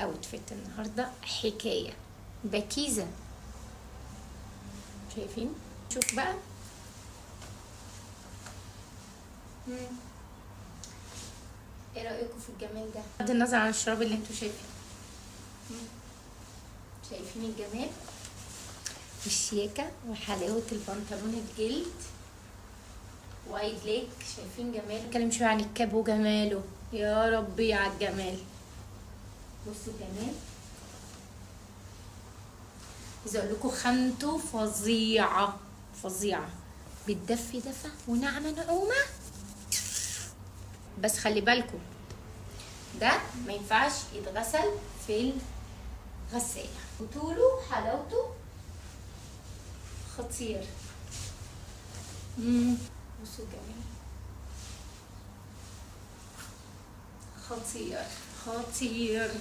اوتفيت النهارده حكايه بكيزه. شايفين؟ شوف بقى. ايه رايكم في الجمال ده بغض النظر عن الشراب اللي انتوا شايفينه؟ شايفين الجمال والشياكه وحلاوه البنطلون الجلد وايد ليك. شايفين جمال؟ نتكلم شويه عن الكاب وجماله. يا ربي على الجمال. بصوا الجمال. عايزه اقول لكم خامته فظيعه فظيعه، بتدفي دفى وناعمه نعومه. بس خلي بالكم ده ما ينفعش يتغسل في الغساله. وطوله حلاوته خطير. بصوا الجمال. خطير خطير.